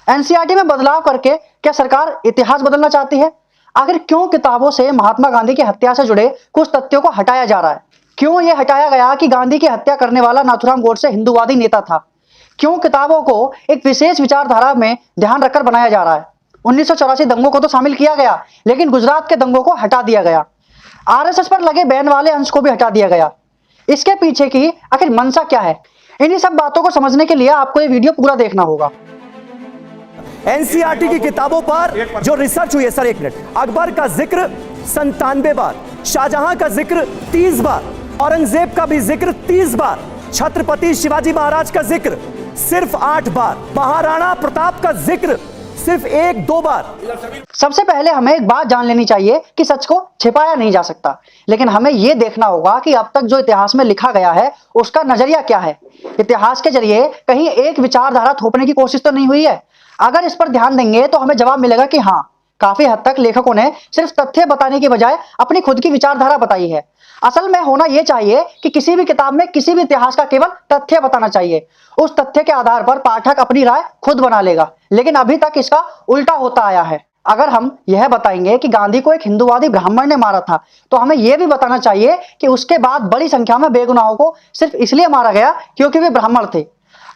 NCERT में बदलाव करके क्या सरकार इतिहास बदलना चाहती है? आखिर क्यों किताबों से महात्मा गांधी की हत्या से जुड़े कुछ तथ्यों को हटाया जा रहा है? क्यों यह हटाया गया कि गांधी की हत्या करने वाला नाथूराम गोडसे हिंदूवादी नेता था? क्यों किताबों को एक विशेष विचारधारा में ध्यान रखकर बनाया जा रहा है? 1984 दंगों को तो शामिल किया गया, लेकिन गुजरात के दंगों को हटा दिया गया। आरएसएस पर लगे बैन वाले अंश को भी हटा दिया गया। इसके पीछे की आखिर मंशा क्या है? इन्हीं सब बातों को समझने के लिए आपको ये वीडियो पूरा देखना होगा। एनसीईआरटी की किताबों पर जो रिसर्च हुई है, सर एक मिनट, अकबर का जिक्र 97 बार, शाहजहां का जिक्र 30 बार, औरंगजेब का भी जिक्र 30 बार, छत्रपति शिवाजी महाराज का जिक्र सिर्फ 8 बार, महाराणा प्रताप का जिक्र सिर्फ 1-2 बार। सबसे पहले हमें एक बात जान लेनी चाहिए कि सच को छिपाया नहीं जा सकता, लेकिन हमें यह देखना होगा कि अब तक जो इतिहास में लिखा गया है उसका नजरिया क्या है। इतिहास के जरिए कहीं एक विचारधारा थोपने की कोशिश तो नहीं हुई है। अगर इस पर ध्यान देंगे तो हमें जवाब मिलेगा कि हाँ, काफी हद तक लेखकों ने सिर्फ तथ्य बताने की बजाय अपनी खुद की विचारधारा बताई है। असल में होना यह चाहिए कि किसी भी किताब में किसी भी इतिहास का केवल तथ्य बताना चाहिए। उस तथ्य के आधार पर पाठक अपनी राय खुद बना लेगा, लेकिन अभी तक इसका उल्टा होता आया है। अगर हम यह बताएंगे कि गांधी को एक हिंदूवादी ब्राह्मण ने मारा था, तो हमें यह भी बताना चाहिए कि उसके बाद बड़ी संख्या में बेगुनाहों को सिर्फ इसलिए मारा गया क्योंकि वे ब्राह्मण थे।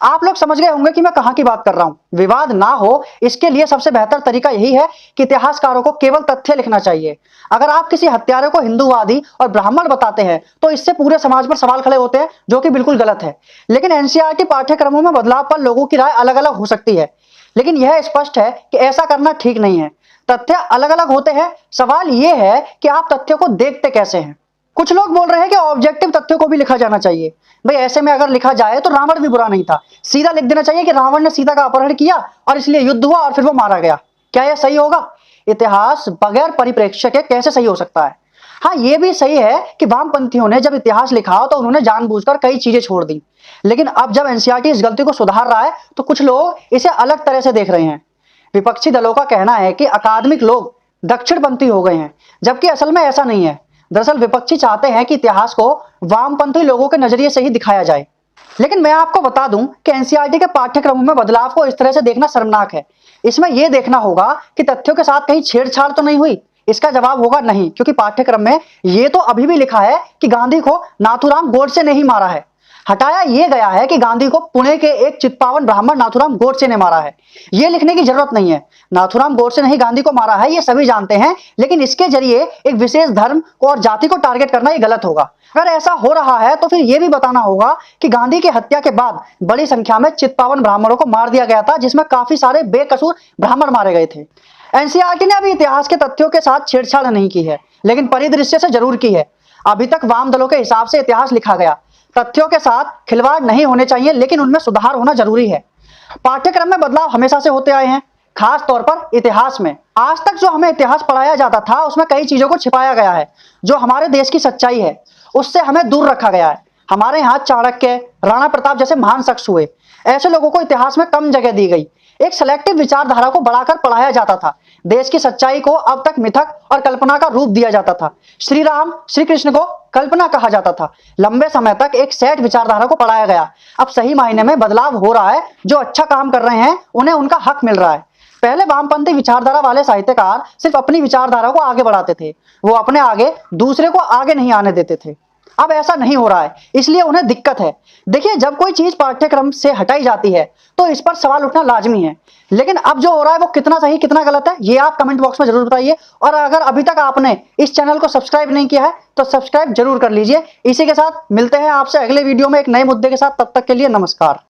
आप लोग समझ गए होंगे कि मैं कहां की बात कर रहा हूं। विवाद ना हो इसके लिए सबसे बेहतर तरीका यही है कि इतिहासकारों को केवल तथ्य लिखना चाहिए। अगर आप किसी हत्यारे को हिंदूवादी और ब्राह्मण बताते हैं तो इससे पूरे समाज पर सवाल खड़े होते हैं, जो कि बिल्कुल गलत है। लेकिन एनसीईआरटी पाठ्यक्रमों में बदलाव पर लोगों की राय अलग अलग हो सकती है, लेकिन यह स्पष्ट है कि ऐसा करना ठीक नहीं है। तथ्य अलग अलग होते हैं, सवाल यह है कि आप तथ्यों को देखते कैसे हैं। कुछ लोग बोल रहे हैं कि ऑब्जेक्टिव तथ्यों को भी लिखा जाना चाहिए। भाई ऐसे में अगर लिखा जाए तो रावण भी बुरा नहीं था। सीधा लिख देना चाहिए कि रावण ने सीता का अपहरण किया और इसलिए युद्ध हुआ और फिर वो मारा गया। क्या यह सही होगा? इतिहास बगैर परिप्रेक्ष्य के कैसे सही हो सकता है? हाँ, यह भी सही है कि वामपंथियों ने जब इतिहास लिखा तो उन्होंने जानबूझकर कई चीजें छोड़ दी, लेकिन अब जब एनसीईआरटी इस गलती को सुधार रहा है तो कुछ लोग इसे अलग तरह से देख रहे हैं। विपक्षी दलों का कहना है कि अकादमिक लोग दक्षिणपंथी हो गए हैं, जबकि असल में ऐसा नहीं है। दरअसल विपक्षी चाहते हैं कि इतिहास को वामपंथी लोगों के नजरिए से ही दिखाया जाए। लेकिन मैं आपको बता दूं कि एनसीईआरटी के पाठ्यक्रमों में बदलाव को इस तरह से देखना शर्मनाक है। इसमें यह देखना होगा कि तथ्यों के साथ कहीं छेड़छाड़ तो नहीं हुई। इसका जवाब होगा नहीं, क्योंकि पाठ्यक्रम में यह तो अभी भी लिखा है कि गांधी को नाथूराम गोडसे ने ही मारा है। हटाया यह गया है कि गांधी को पुणे के एक चित्पावन ब्राह्मण नाथूराम गोडसे ने मारा है। यह लिखने की जरूरत नहीं है। नाथूराम गोडसे ने ही गांधी को मारा है, यह सभी जानते हैं, लेकिन इसके जरिए एक विशेष धर्म को और जाति को टारगेट करना यह गलत होगा। अगर ऐसा हो रहा है तो फिर यह भी बताना होगा कि गांधी की हत्या के बाद बड़ी संख्या में चित्पावन ब्राह्मणों को मार दिया गया था, जिसमें काफी सारे बेकसूर ब्राह्मण मारे गए थे। एनसीईआरटी ने अभी इतिहास के तथ्यों के साथ छेड़छाड़ नहीं की है, लेकिन परिदृश्य से जरूर की है। अभी तक वाम दलों के हिसाब से इतिहास लिखा गया। तथ्यों के साथ खिलवाड़ नहीं होने चाहिए, लेकिन उनमें सुधार होना जरूरी है। पाठ्यक्रम में बदलाव हमेशा से होते आए हैं, खास तौर पर इतिहास में। आज तक जो हमें इतिहास पढ़ाया जाता था उसमें कई चीजों को छिपाया गया है। जो हमारे देश की सच्चाई है उससे हमें दूर रखा गया है। हमारे यहाँ चाणक्य, राणा प्रताप जैसे महान शख्स हुए। ऐसे लोगों को इतिहास में कम जगह दी गई। एक सिलेक्टिव विचारधारा को बढ़ाकर पढ़ाया जाता था। देश की सच्चाई को अब तक मिथक और कल्पना का रूप दिया जाता था। श्री राम, श्री कृष्ण को कल्पना कहा जाता था। लंबे समय तक एक सेट विचारधारा को पढ़ाया गया। अब सही मायने में बदलाव हो रहा है। जो अच्छा काम कर रहे हैं उन्हें उनका हक मिल रहा है। पहले वामपंथी विचारधारा वाले साहित्यकार सिर्फ अपनी विचारधारा को आगे बढ़ाते थे, वो अपने आगे दूसरे को आगे नहीं आने देते थे। अब ऐसा नहीं हो रहा है, इसलिए उन्हें दिक्कत है। देखिए, जब कोई चीज पाठ्यक्रम से हटाई जाती है तो इस पर सवाल उठना लाजमी है, लेकिन अब जो हो रहा है वो कितना सही कितना गलत है ये आप कमेंट बॉक्स में जरूर बताइए। और अगर अभी तक आपने इस चैनल को सब्सक्राइब नहीं किया है तो सब्सक्राइब जरूर कर लीजिए। इसी के साथ मिलते हैं आपसे अगले वीडियो में एक नए मुद्दे के साथ। तब तक के लिए नमस्कार।